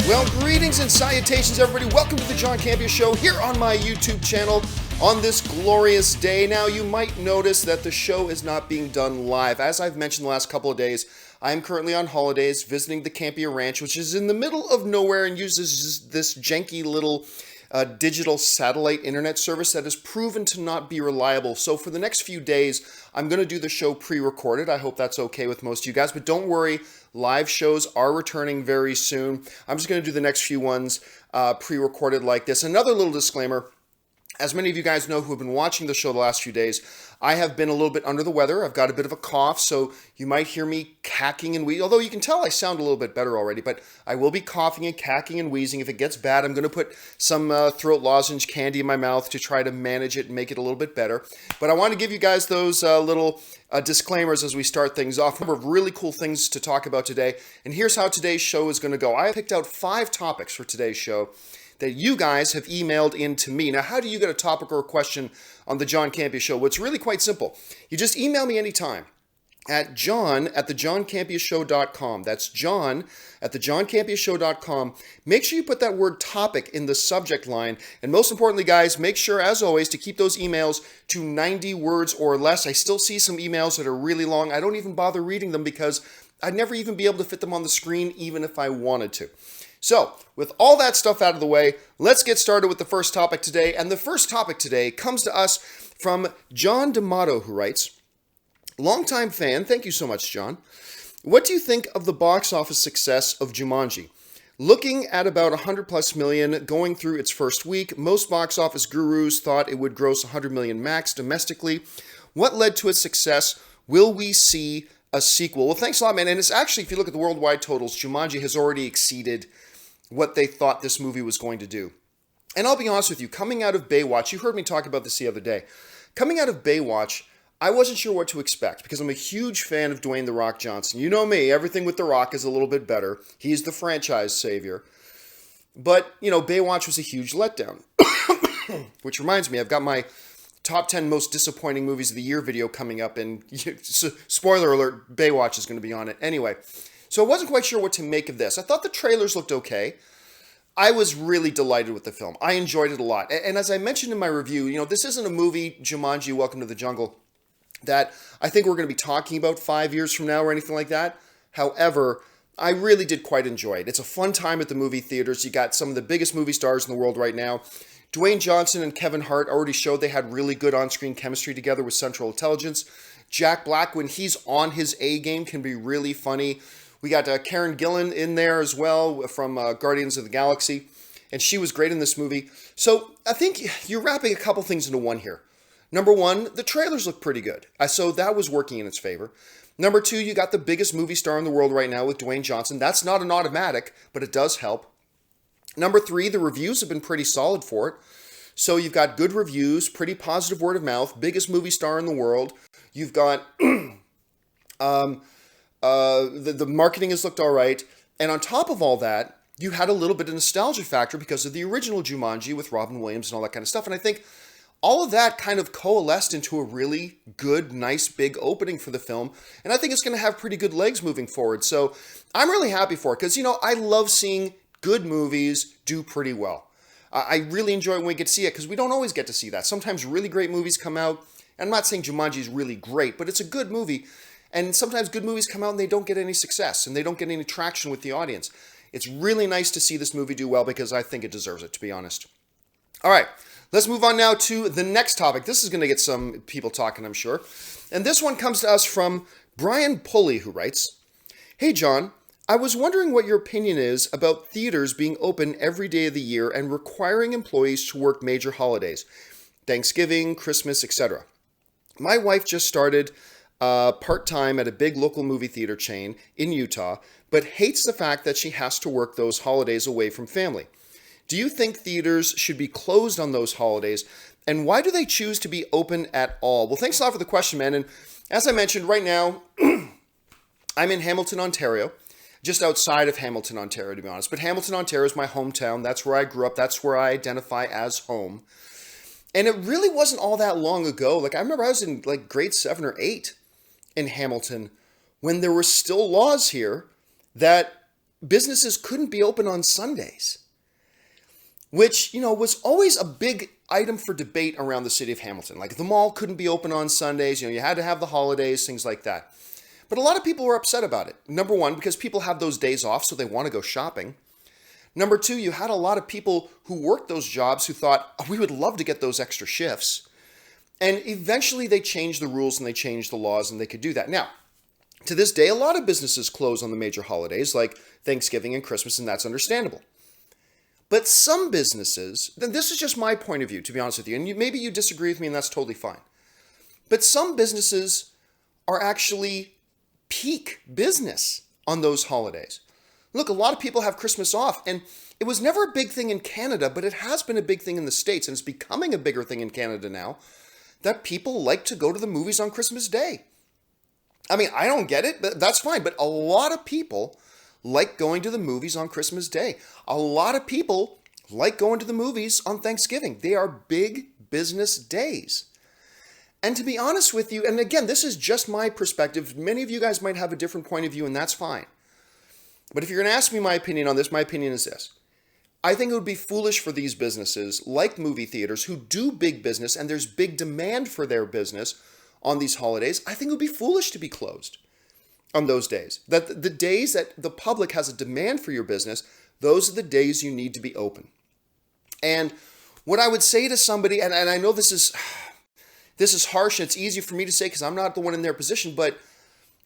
Well, greetings and salutations, everybody. Welcome to the John Campea Show here on my YouTube channel on this glorious day. Now, you might notice that the show is not being done live. As I've mentioned the last couple of days, I am currently on holidays visiting the Campea Ranch, which is in the middle of nowhere and uses this janky little digital satellite internet service that has proven to not be reliable. So for the next few days, I'm going to do the show pre-recorded. I hope that's okay with most of you guys, but don't worry, live shows are returning very soon. I'm just going to do the next few ones pre-recorded like this. Another little disclaimer. As many of you guys know who have been watching the show the last few days, I have been a little bit under the weather. I've got a bit of a cough, so you might hear me cacking and wheezing. Although you can tell I sound a little bit better already, but I will be coughing and cacking and wheezing. If it gets bad, I'm going to put some throat lozenge candy in my mouth to try to manage it and make it a little bit better. But I want to give you guys those little disclaimers as we start things off. A number of really cool things to talk about today, and here's how today's show is going to go. I picked out 5 topics for today's show that you guys have emailed in to me. Now, how do you get a topic or a question on the John Campea Show? Well, it's really quite simple. You just email me anytime at john@thejohncampeashow.com. That's john@thejohncampeashow.com. Make sure you put that word topic in the subject line. And most importantly, guys, make sure, as always, to keep those emails to 90 words or less. I still see some emails that are really long. I don't even bother reading them because I'd never even be able to fit them on the screen even if I wanted to. So, with all that stuff out of the way, let's get started with the first topic today. And the first topic today comes to us from Jon DeMotto, who writes, longtime fan, thank you so much, John. What do you think of the box office success of Jumanji? Looking at about 100 plus million going through its first week, most box office gurus thought it would gross 100 million max domestically. What led to its success? Will we see a sequel? Well, thanks a lot, man. And it's actually, if you look at the worldwide totals, Jumanji has already exceeded what they thought this movie was going to do. And I'll be honest with you, coming out of Baywatch, you heard me talk about this the other day. Coming out of Baywatch, I wasn't sure what to expect because I'm a huge fan of Dwayne "The Rock" Johnson. You know me, everything with The Rock is a little bit better. He's the franchise savior. But, you know, Baywatch was a huge letdown. Which reminds me, I've got my top 10 most disappointing movies of the year video coming up, and spoiler alert, Baywatch is going to be on it. Anyway, so I wasn't quite sure what to make of this. I thought the trailers looked okay. I was really delighted with the film. I enjoyed it a lot. And as I mentioned in my review, you know, this isn't a movie, Jumanji, Welcome to the Jungle, that I think we're going to be talking about 5 years from now or anything like that. However, I really did quite enjoy it. It's a fun time at the movie theaters. You got some of the biggest movie stars in the world right now. Dwayne Johnson and Kevin Hart already showed they had really good on-screen chemistry together with Central Intelligence. Jack Black, when he's on his A game, can be really funny. We got Karen Gillan in there as well from Guardians of the Galaxy, and she was great in this movie. So I think you're wrapping a couple things into one here. Number one, the trailers look pretty good, so that was working in its favor. Number two, you got the biggest movie star in the world right now with Dwayne Johnson. That's not an automatic, but it does help. Number three, the reviews have been pretty solid for it. So you've got good reviews, pretty positive word of mouth, biggest movie star in the world. You've got the marketing has looked all right. And on top of all that, you had a little bit of nostalgia factor because of the original Jumanji with Robin Williams and all that kind of stuff. And I think all of that kind of coalesced into a really good, nice, big opening for the film. And I think it's going to have pretty good legs moving forward. So I'm really happy for it because, you know, I love seeing good movies do pretty well. I really enjoy it when we get to see it because we don't always get to see that. Sometimes really great movies come out. And I'm not saying Jumanji is really great, but it's a good movie. And sometimes good movies come out and they don't get any success and they don't get any traction with the audience. It's really nice to see this movie do well because I think it deserves it, to be honest. All right, let's move on now to the next topic. This is going to get some people talking, I'm sure. And this one comes to us from Brian Pulley, who writes, Hey, John, I was wondering what your opinion is about theaters being open every day of the year and requiring employees to work major holidays, Thanksgiving, Christmas, etc. My wife just started part-time at a big local movie theater chain in Utah, but hates the fact that she has to work those holidays away from family. Do you think theaters should be closed on those holidays, and why do they choose to be open at all? Well, thanks a lot for the question, man. And as I mentioned, right now, I'm in Hamilton, Ontario, just outside of Hamilton, Ontario, to be honest. But Hamilton, Ontario is my hometown. That's where I grew up. That's where I identify as home. And it really wasn't all that long ago. Like, I remember I was in like grade 7 or 8 in Hamilton when there were still laws here that businesses couldn't be open on Sundays, which, was always a big item for debate around the city of Hamilton. Like the mall couldn't be open on Sundays, you had to have the holidays, things like that. But a lot of people were upset about it. Number one, because people have those days off, so they want to go shopping. Number two, you had a lot of people who worked those jobs who thought, oh, we would love to get those extra shifts. And eventually they changed the rules and they changed the laws and they could do that. Now, to this day, a lot of businesses close on the major holidays like Thanksgiving and Christmas, and that's understandable. But some businesses, then this is just my point of view, to be honest with you, and maybe you disagree with me and that's totally fine. But some businesses are actually peak business on those holidays. Look, a lot of people have Christmas off, and it was never a big thing in Canada, but it has been a big thing in the States, and it's becoming a bigger thing in Canada now, that people like to go to the movies on Christmas Day. I mean, I don't get it, but that's fine. But a lot of people like going to the movies on Christmas Day. A lot of people like going to the movies on Thanksgiving. They are big business days. And to be honest with you, and again, this is just my perspective. Many of you guys might have a different point of view, and that's fine. But if you're going to ask me my opinion on this, my opinion is this. I think it would be foolish for these businesses, like movie theaters, who do big business, and there's big demand for their business on these holidays. I think it would be foolish to be closed on those days. That the days that the public has a demand for your business, those are the days you need to be open. And what I would say to somebody, and I know this is harsh, and it's easy for me to say because I'm not the one in their position, but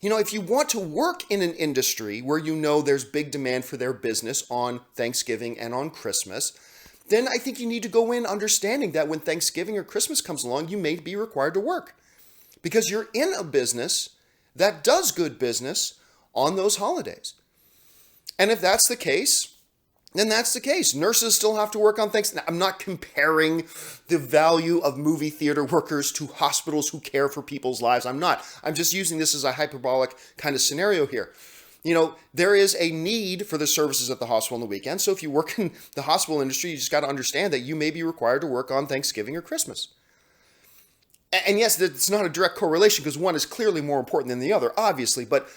if you want to work in an industry where there's big demand for their business on Thanksgiving and on Christmas, then I think you need to go in understanding that when Thanksgiving or Christmas comes along, you may be required to work because you're in a business that does good business on those holidays. And if that's the case, then that's the case. Nurses still have to work on Thanksgiving. I'm not comparing the value of movie theater workers to hospitals who care for people's lives. I'm not. I'm just using this as a hyperbolic kind of scenario here. There is a need for the services at the hospital on the weekend. So if you work in the hospital industry, you just got to understand that you may be required to work on Thanksgiving or Christmas. And yes, it's not a direct correlation because one is clearly more important than the other, obviously. But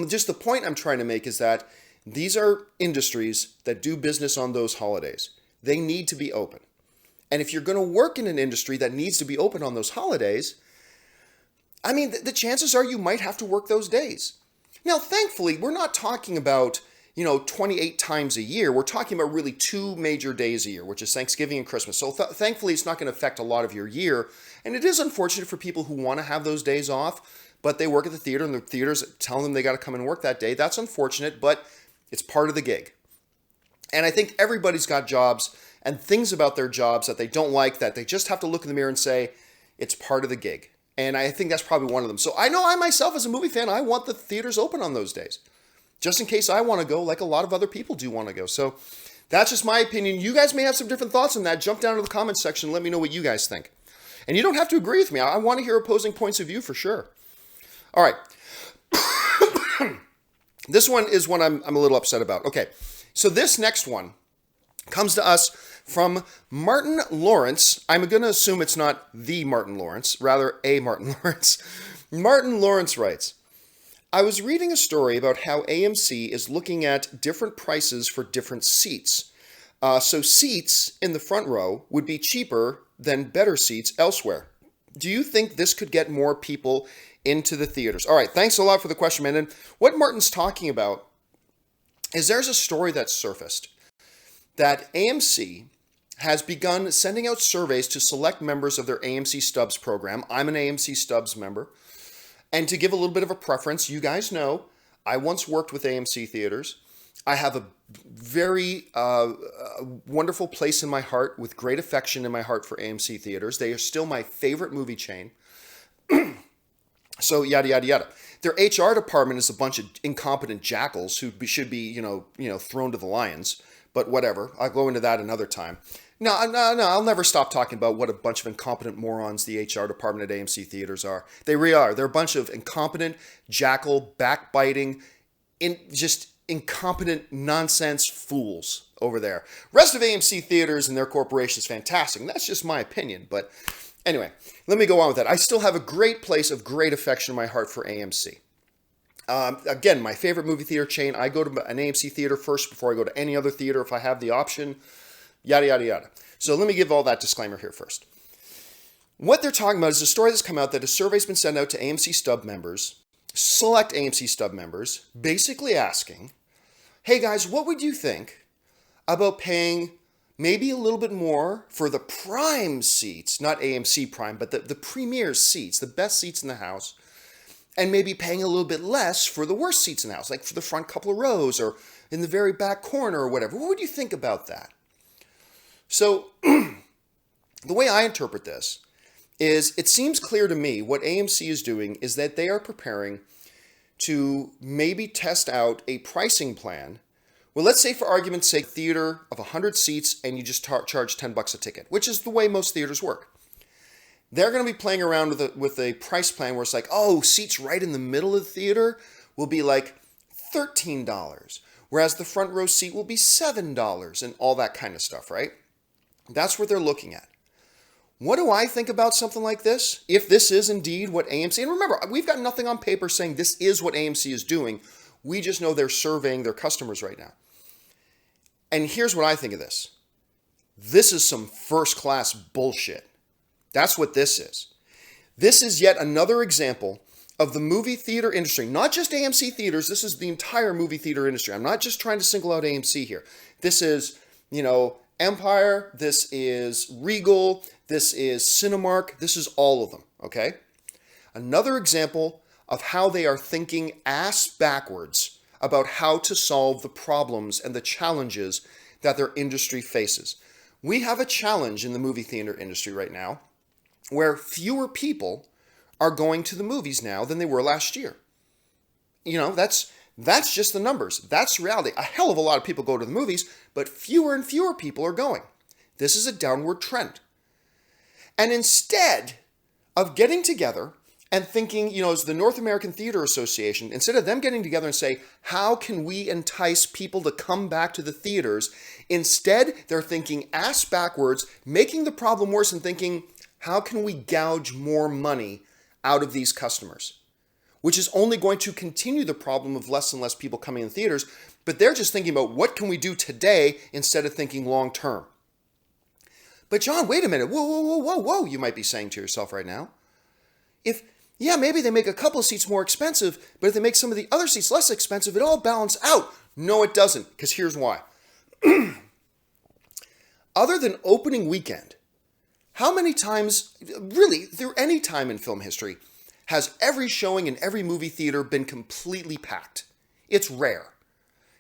just the point I'm trying to make is that these are industries that do business on those holidays. They need to be open. And if you're going to work in an industry that needs to be open on those holidays, I mean, the chances are you might have to work those days. Now, thankfully, we're not talking about, 28 times a year. We're talking about really 2 major days a year, which is Thanksgiving and Christmas. So thankfully, it's not going to affect a lot of your year. And it is unfortunate for people who want to have those days off, but they work at the theater and the theater's telling them they got to come and work that day. That's unfortunate, but it's part of the gig. And I think everybody's got jobs and things about their jobs that they don't like that they just have to look in the mirror and say, it's part of the gig. And I think that's probably one of them. So I know I myself as a movie fan, I want the theaters open on those days, just in case I want to go like a lot of other people do want to go. So that's just my opinion. You guys may have some different thoughts on that. Jump down to the comments section and let me know what you guys think. And you don't have to agree with me. I want to hear opposing points of view for sure. All right. This one is one I'm a little upset about. Okay, so this next one comes to us from Martin Lawrence. I'm going to assume it's not the Martin Lawrence, rather a Martin Lawrence. Martin Lawrence writes, I was reading a story about how AMC is looking at different prices for different seats. So seats in the front row would be cheaper than better seats elsewhere. Do you think this could get more people into the theaters? All right, thanks a lot for the question, man. And what Martin's talking about is there's a story that surfaced that AMC has begun sending out surveys to select members of their AMC Stubs program. I'm an AMC Stubs member. And to give a little bit of a preference, you guys know I once worked with AMC theaters. I have a very wonderful place in my heart with great affection in my heart for AMC theaters. They are still my favorite movie chain. So yada, yada, yada. Their HR department is a bunch of incompetent jackals who should be, thrown to the lions. But whatever. I'll go into that another time. No, I'll never stop talking about what a bunch of incompetent morons the HR department at AMC theaters are. They really are. They're a bunch of incompetent, jackal, backbiting, just incompetent nonsense fools over there. Rest of AMC theaters and their corporation is fantastic. And that's just my opinion. But anyway, let me go on with that. I still have a great place of great affection in my heart for AMC. Again, my favorite movie theater chain, I go to an AMC theater first before I go to any other theater if I have the option, yada, yada, yada. So let me give all that disclaimer here first. What they're talking about is a story that's come out that a survey's been sent out to AMC stub members, select AMC stub members, basically asking, hey guys, what would you think about paying maybe a little bit more for the prime seats, not AMC prime, but the premier seats, the best seats in the house, and maybe paying a little bit less for the worst seats in the house, like for the front couple of rows or in the very back corner or whatever. What would you think about that? So the way I interpret this is it seems clear to me what AMC is doing is that they are preparing to maybe test out a pricing plan. Well, let's say for argument's sake, theater of 100 seats and you just charge $10 a ticket, which is the way most theaters work. They're going to be playing around with a price plan where it's like, oh, seats right in the middle of the theater will be like $13, whereas the front row seat will be $7 and all that kind of stuff, right? That's what they're looking at. What do I think about something like this? If this is indeed what AMC, and remember, we've got nothing on paper saying this is what AMC is doing. We just know they're surveying their customers right now. And here's what I think of this. This is some first-class bullshit. That's what this is. This is yet another example of the movie theater industry, not just AMC theaters. This is the entire movie theater industry. I'm not just trying to single out AMC here. This is, Empire. This is Regal. This is Cinemark. This is all of them, okay? Another example of how they are thinking ass backwards about how to solve the problems and the challenges that their industry faces. We have a challenge in the movie theater industry right now where fewer people are going to the movies now than they were last year. That's just the numbers. That's reality. A hell of a lot of people go to the movies, but fewer and fewer people are going. This is a downward trend. And instead of getting together and thinking, as the North American Theater Association, instead of them getting together and say, how can we entice people to come back to the theaters? Instead, they're thinking ass backwards, making the problem worse and thinking, how can we gouge more money out of these customers? Which is only going to continue the problem of less and less people coming in theaters, but they're just thinking about what can we do today instead of thinking long term. But John, wait a minute, whoa, you might be saying to yourself right now. Maybe they make a couple of seats more expensive, but if they make some of the other seats less expensive, it all balances out. No, it doesn't, because here's why. Other than opening weekend, how many times, really, through any time in film history, has every showing in every movie theater been completely packed? It's rare.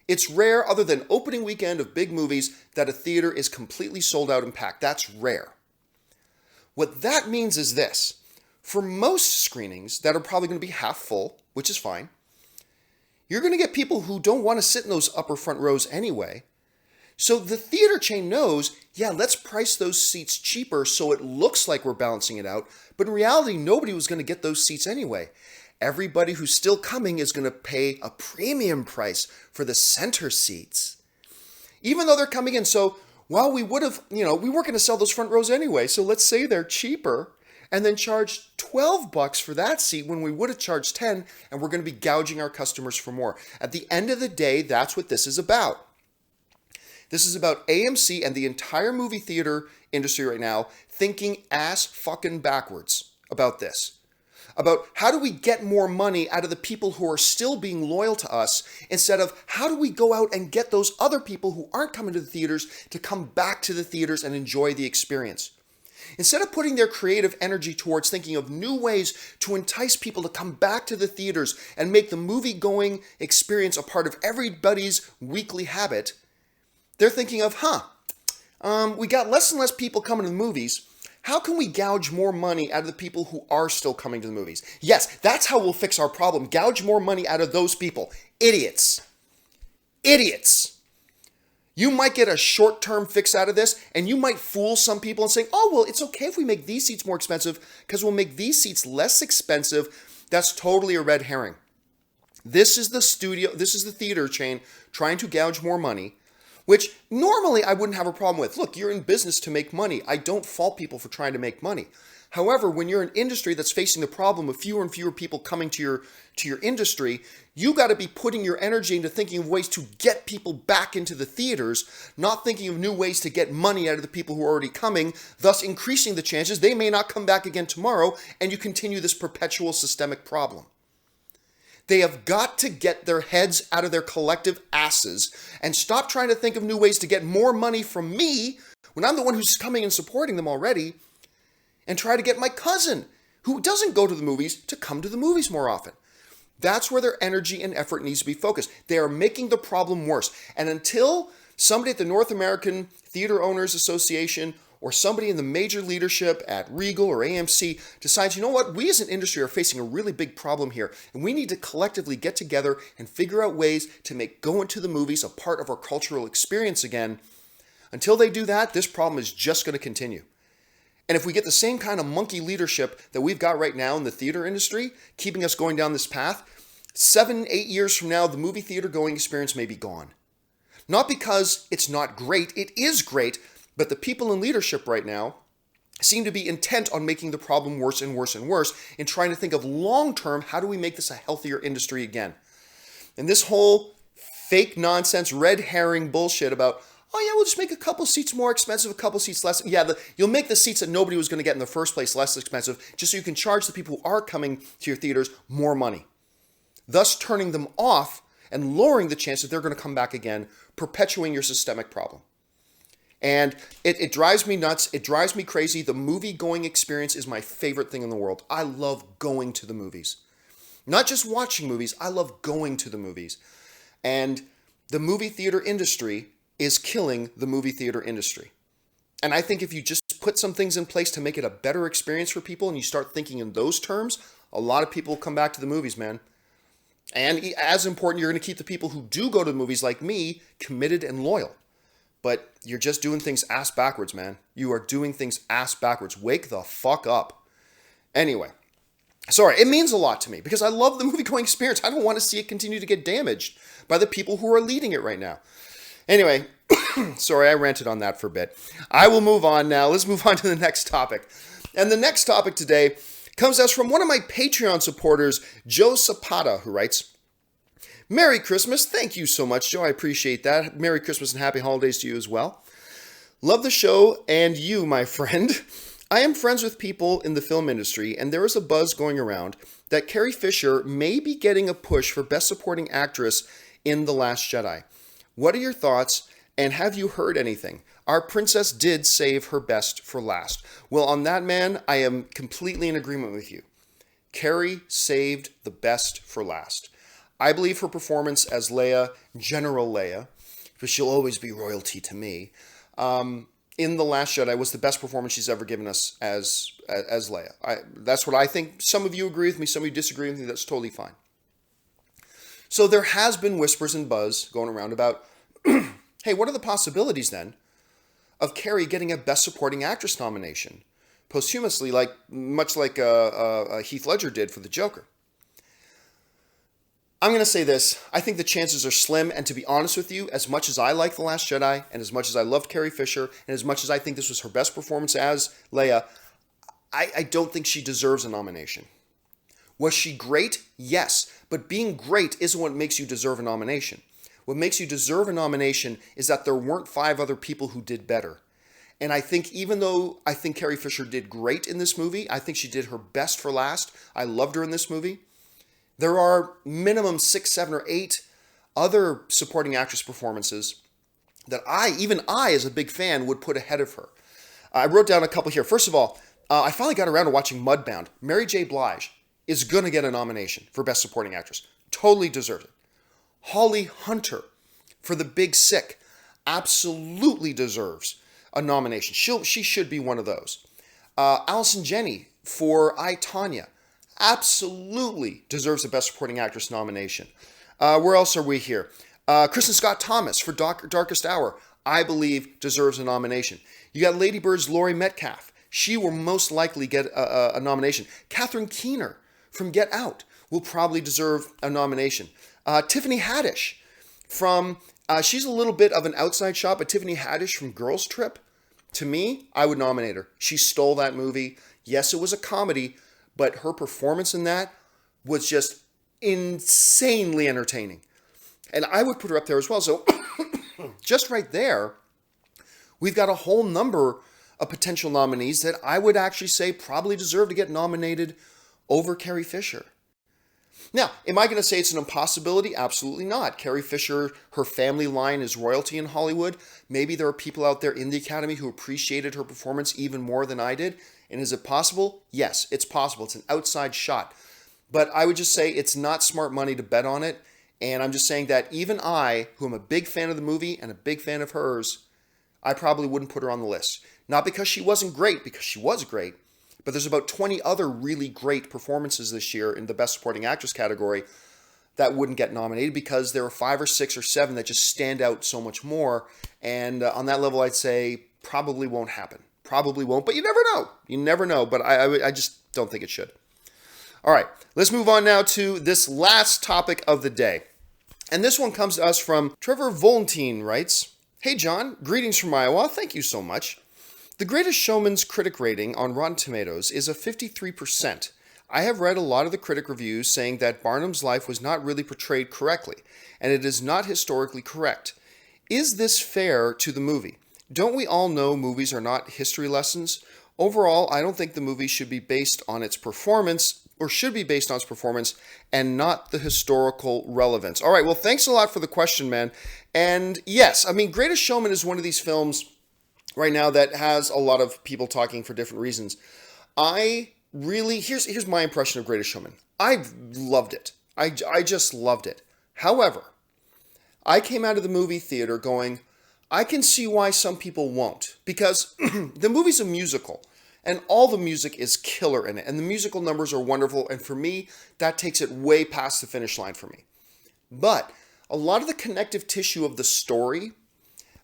It's rare, other than opening weekend of big movies, that a theater is completely sold out and packed. That's rare. What that means is this. For most screenings that are probably going to be half full, which is fine, you're going to get people who don't want to sit in those upper front rows anyway. So the theater chain knows, let's price those seats cheaper so it looks like we're balancing it out. But in reality, nobody was going to get those seats anyway. Everybody who's still coming is going to pay a premium price for the center seats. Even though they're coming in, so while we would have, we weren't going to sell those front rows anyway, so let's say they're cheaper and then charge $12 for that seat when we would have charged $10, and we're going to be gouging our customers for more. At the end of the day, that's what this is about. This is about AMC and the entire movie theater industry right now thinking ass fucking backwards about this. About how do we get more money out of the people who are still being loyal to us instead of how do we go out and get those other people who aren't coming to the theaters to come back to the theaters and enjoy the experience. Instead of putting their creative energy towards thinking of new ways to entice people to come back to the theaters and make the movie-going experience a part of everybody's weekly habit, they're thinking of, we got less and less people coming to the movies. How can we gouge more money out of the people who are still coming to the movies? Yes, that's how we'll fix our problem. Gouge more money out of those people. Idiots. Idiots. You might get a short-term fix out of this, and you might fool some people and say, oh, well, it's okay if we make these seats more expensive because we'll make these seats less expensive. That's totally a red herring. This is the theater chain trying to gouge more money, which normally I wouldn't have a problem with. Look, you're in business to make money. I don't fault people for trying to make money. However, when you're an industry that's facing the problem of fewer and fewer people coming to your industry, you got to be putting your energy into thinking of ways to get people back into the theaters, not thinking of new ways to get money out of the people who are already coming, thus increasing the chances they may not come back again tomorrow, and you continue this perpetual systemic problem. They have got to get their heads out of their collective asses and stop trying to think of new ways to get more money from me when I'm the one who's coming and supporting them already, and try to get my cousin, who doesn't go to the movies, to come to the movies more often. That's where their energy and effort needs to be focused. They are making the problem worse. And until somebody at the North American Theater Owners Association or somebody in the major leadership at Regal or AMC decides, you know what, we as an industry are facing a really big problem here, and we need to collectively get together and figure out ways to make going to the movies a part of our cultural experience again, until they do that, this problem is just going to continue. And if we get the same kind of monkey leadership that we've got right now in the theater industry, keeping us going down this path, 7-8 years from now, the movie theater going experience may be gone. Not because it's not great, it is great, but the people in leadership right now seem to be intent on making the problem worse and worse and worse, and trying to think of long-term, how do we make this a healthier industry again? And this whole fake nonsense, red herring bullshit about, oh yeah, we'll just make a couple seats more expensive, a couple seats less. Yeah, you'll make the seats that nobody was going to get in the first place less expensive, just so you can charge the people who are coming to your theaters more money, thus turning them off and lowering the chance that they're going to come back again, perpetuating your systemic problem. And it drives me nuts. It drives me crazy. The movie-going experience is my favorite thing in the world. I love going to the movies. Not just watching movies, I love going to the movies. And the movie theater industry is killing the movie theater industry. And I think if you just put some things in place to make it a better experience for people and you start thinking in those terms, a lot of people will come back to the movies, man. And as important, you're going to keep the people who do go to the movies like me committed and loyal. But you're just doing things ass backwards, man. You are doing things ass backwards. Wake the fuck up. Anyway, sorry, it means a lot to me because I love the movie-going experience. I don't want to see it continue to get damaged by the people who are leading it right now. Anyway, sorry, I ranted on that for a bit. I will move on now. Let's move on to the next topic. And the next topic today comes to us from one of my Patreon supporters, Joe Zapata, who writes, Merry Christmas. Thank you so much, Joe. I appreciate that. Merry Christmas and happy holidays to you as well. Love the show and you, my friend. I am friends with people in the film industry, and there is a buzz going around that Carrie Fisher may be getting a push for Best Supporting Actress in The Last Jedi. What are your thoughts, and have you heard anything? Our princess did save her best for last. Well, on that, man, I am completely in agreement with you. Carrie saved the best for last. I believe her performance as Leia, General Leia, because she'll always be royalty to me, in The Last Jedi was the best performance she's ever given us as Leia. That's what I think. Some of you agree with me, some of you disagree with me. That's totally fine. So there has been whispers and buzz going around about, hey, what are the possibilities then of Carrie getting a Best Supporting Actress nomination posthumously, much like Heath Ledger did for the Joker? I'm going to say this. I think the chances are slim, and to be honest with you, as much as I like The Last Jedi, and as much as I loved Carrie Fisher, and as much as I think this was her best performance as Leia, I don't think she deserves a nomination. Was she great? Yes. But being great isn't what makes you deserve a nomination. What makes you deserve a nomination is that there weren't 5 other people who did better. And I think even though I think Carrie Fisher did great in this movie, I think she did her best for last. I loved her in this movie. There are minimum 6, 7, or 8 other supporting actress performances that even I, as a big fan, would put ahead of her. I wrote down a couple here. First of all, I finally got around to watching Mudbound. Mary J. Blige is going to get a nomination for Best Supporting Actress. Totally deserves it. Holly Hunter for The Big Sick absolutely deserves a nomination. She should be one of those. Allison Janney for I, Tonya absolutely deserves a Best Supporting Actress nomination. Where else are we here? Kristen Scott Thomas for Darkest Hour, I believe, deserves a nomination. You got Lady Bird's Laurie Metcalf. She will most likely get a nomination. Catherine Keener from Get Out will probably deserve a nomination. Tiffany Haddish from, she's a little bit of an outside shot, but Tiffany Haddish from Girls Trip, to me, I would nominate her. She stole that movie. Yes, it was a comedy, but her performance in that was just insanely entertaining. And I would put her up there as well. So just right there, we've got a whole number of potential nominees that I would actually say probably deserve to get nominated over Carrie Fisher. Now, am I going to say it's an impossibility? Absolutely not. Carrie Fisher, her family line is royalty in Hollywood. Maybe there are people out there in the Academy who appreciated her performance even more than I did. And is it possible? Yes, it's possible. It's an outside shot. But I would just say it's not smart money to bet on it. And I'm just saying that even I, who am a big fan of the movie and a big fan of hers, I probably wouldn't put her on the list. Not because she wasn't great, because she was great. But there's about 20 other really great performances this year in the Best Supporting Actress category that wouldn't get nominated because there are 5 or 6 or 7 that just stand out so much more. And on that level, I'd say probably won't happen. Probably won't, but you never know. You never know, but I just don't think it should. All right, let's move on now to this last topic of the day. And this one comes to us from Trevor Volantine writes, "Hey John, greetings from Iowa. Thank you so much. The Greatest Showman's critic rating on Rotten Tomatoes is a 53%. I have read a lot of the critic reviews saying that Barnum's life was not really portrayed correctly, and it is not historically correct. Is this fair to the movie? Don't we all know movies are not history lessons? Overall, I don't think the movie should be based on its performance, or should be based on its performance, and not the historical relevance." All right, well, thanks a lot for the question, man. And yes, I mean, Greatest Showman is one of these films right now that has a lot of people talking for different reasons. Here's my impression of Greatest Showman. I loved it. I just loved it. However, I came out of the movie theater going, I can see why some people won't, because the movie's a musical, and all the music is killer in it, and the musical numbers are wonderful, and for me, that takes it way past the finish line for me. But a lot of the connective tissue of the story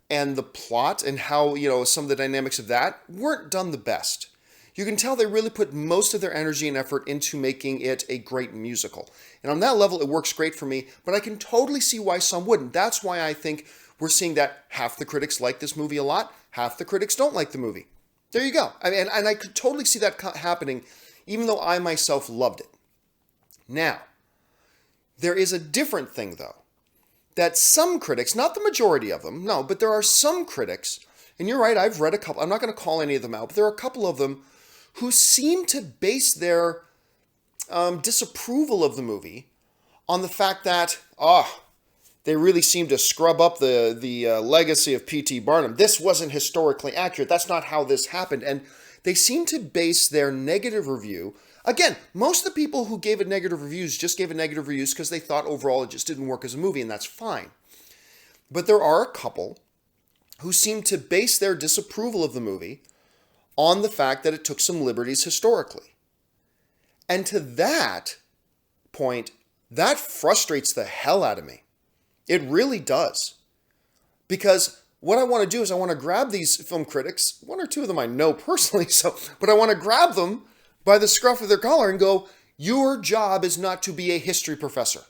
and the plot and how, some of the dynamics of that weren't done the best. You can tell they really put most of their energy and effort into making it a great musical. And on that level, it works great for me, but I can totally see why some wouldn't. That's why I think we're seeing that half the critics like this movie a lot, half the critics don't like the movie. There you go. And I could totally see that happening, even though I myself loved it. Now, there is a different thing, though, that some critics, not the majority of them, no, but there are some critics, and you're right, I've read a couple, I'm not going to call any of them out, but there are a couple of them who seem to base their disapproval of the movie on the fact that, they really seem to scrub up the legacy of P.T. Barnum. This wasn't historically accurate. That's not how this happened. And they seem to base their negative review. Again, most of the people who gave it negative reviews just gave it negative reviews because they thought overall it just didn't work as a movie, and that's fine. But there are a couple who seem to base their disapproval of the movie on the fact that it took some liberties historically. And to that point, that frustrates the hell out of me. It really does. Because what I want to do is I want to grab these film critics, one or two of them I know personally, but I want to grab them by the scruff of their collar and go, your job is not to be a history professor.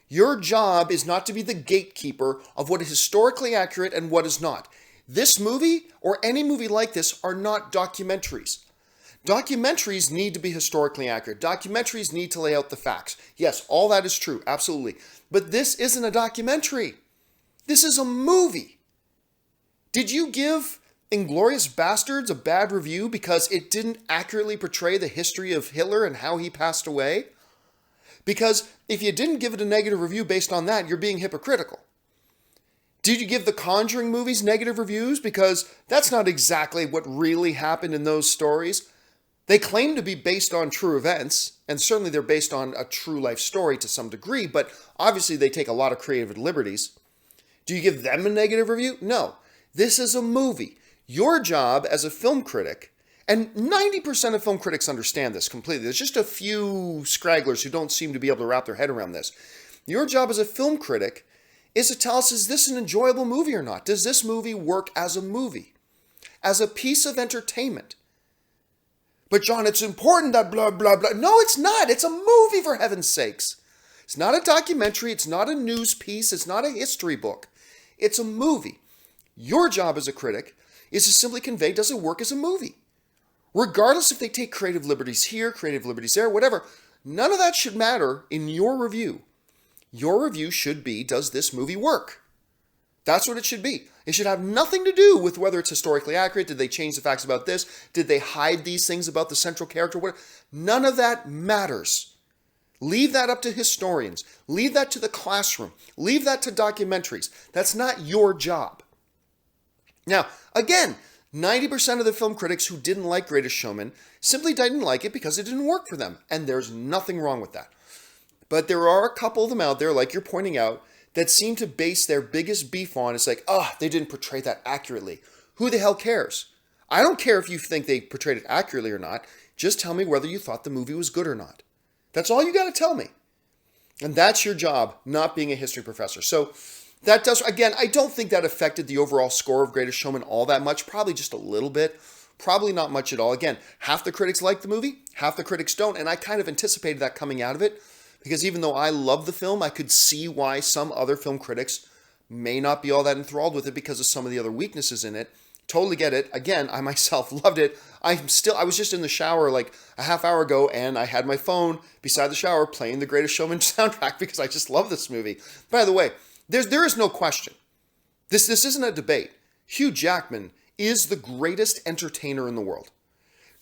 Your job is not to be the gatekeeper of what is historically accurate and what is not. This movie, or any movie like this, are not documentaries. Documentaries need to be historically accurate. Documentaries need to lay out the facts. Yes, all that is true, absolutely. But this isn't a documentary. This is a movie. Did you give Inglourious Basterds a bad review because it didn't accurately portray the history of Hitler and how he passed away? Because if you didn't give it a negative review based on that, you're being hypocritical. Did you give the Conjuring movies negative reviews because that's not exactly what really happened in those stories? They claim to be based on true events, and certainly they're based on a true life story to some degree, but obviously they take a lot of creative liberties. Do you give them a negative review? No. This is a movie. Your job as a film critic, and 90% of film critics understand this completely. There's just a few scragglers who don't seem to be able to wrap their head around this. Your job as a film critic is to tell us, is this an enjoyable movie or not? Does this movie work as a movie? As a piece of entertainment? But John, it's important that blah, blah, blah. No, it's not. It's a movie, for heaven's sakes. It's not a documentary. It's not a news piece. It's not a history book. It's a movie. Your job as a critic is to simply convey, does it work as a movie? Regardless if they take creative liberties here, creative liberties there, whatever, none of that should matter in your review. Your review should be, does this movie work? That's what it should be. It should have nothing to do with whether it's historically accurate. Did they change the facts about this? Did they hide these things about the central character? Whatever. None of that matters. Leave that up to historians. Leave that to the classroom. Leave that to documentaries. That's not your job. Now, again, 90% of the film critics who didn't like Greatest Showman simply didn't like it because it didn't work for them. And there's nothing wrong with that. But there are a couple of them out there, like you're pointing out, that seem to base their biggest beef on, it's like, they didn't portray that accurately. Who the hell cares? I don't care if you think they portrayed it accurately or not. Just tell me whether you thought the movie was good or not. That's all you got to tell me. And that's your job, not being a history professor. So that does, again, I don't think that affected the overall score of Greatest Showman all that much. Probably just a little bit. Probably not much at all. Again, half the critics like the movie, half the critics don't. And I kind of anticipated that coming out of it. Because even though I love the film, I could see why some other film critics may not be all that enthralled with it because of some of the other weaknesses in it. Totally get it. Again, I myself loved it. I was just in the shower like a half hour ago and I had my phone beside the shower playing the Greatest Showman soundtrack because I just love this movie. By the way, there is no question. This isn't a debate. Hugh Jackman is the greatest entertainer in the world.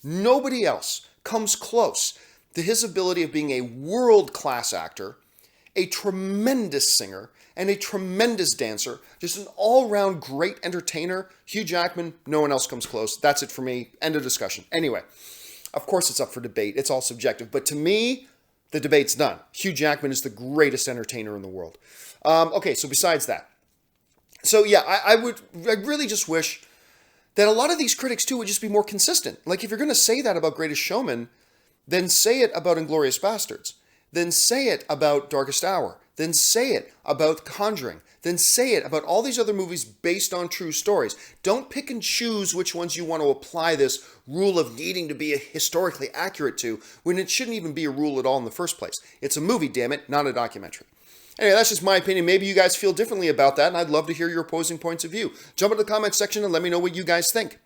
Nobody else comes close to his ability of being a world-class actor, a tremendous singer, and a tremendous dancer. Just an all-round great entertainer. Hugh Jackman, no one else comes close. That's it for me. End of discussion. Anyway, of course it's up for debate. It's all subjective. But to me, the debate's done. Hugh Jackman is the greatest entertainer in the world. Okay, so besides that. So yeah, I really just wish that a lot of these critics too would just be more consistent. Like if you're going to say that about Greatest Showman, then say it about Inglourious Bastards. Then say it about Darkest Hour. Then say it about Conjuring. Then say it about all these other movies based on true stories. Don't pick and choose which ones you want to apply this rule of needing to be historically accurate to when it shouldn't even be a rule at all in the first place. It's a movie, damn it, not a documentary. Anyway, that's just my opinion. Maybe you guys feel differently about that, and I'd love to hear your opposing points of view. Jump into the comment section and let me know what you guys think.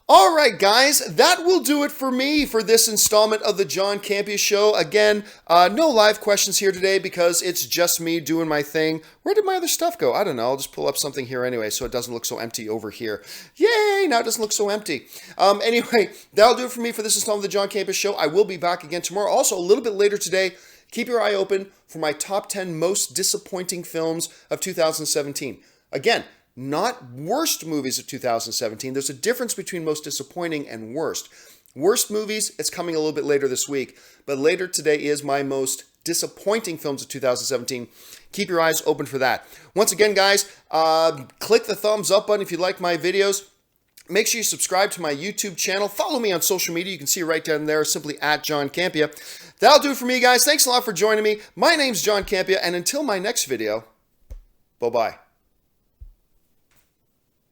All right, guys, that will do it for me for this installment of the John Campea Show. Again, no live questions here today because it's just me doing my thing. Where did my other stuff go? I don't know. I'll just pull up something here anyway so it doesn't look so empty over here. Yay, now it doesn't look so empty. Anyway, that'll do it for me for this installment of the John Campea Show. I will be back again tomorrow. Also, a little bit later today, keep your eye open for my top 10 most disappointing films of 2017. Again, not worst movies of 2017. There's a difference between most disappointing and worst. Worst movies, it's coming a little bit later this week. But later today is my most disappointing films of 2017. Keep your eyes open for that. Once again, guys, click the thumbs up button if you like my videos. Make sure you subscribe to my YouTube channel. Follow me on social media. You can see it right down there, simply at John Campea. That'll do it for me, guys. Thanks a lot for joining me. My name's John Campea, and until my next video, bye-bye.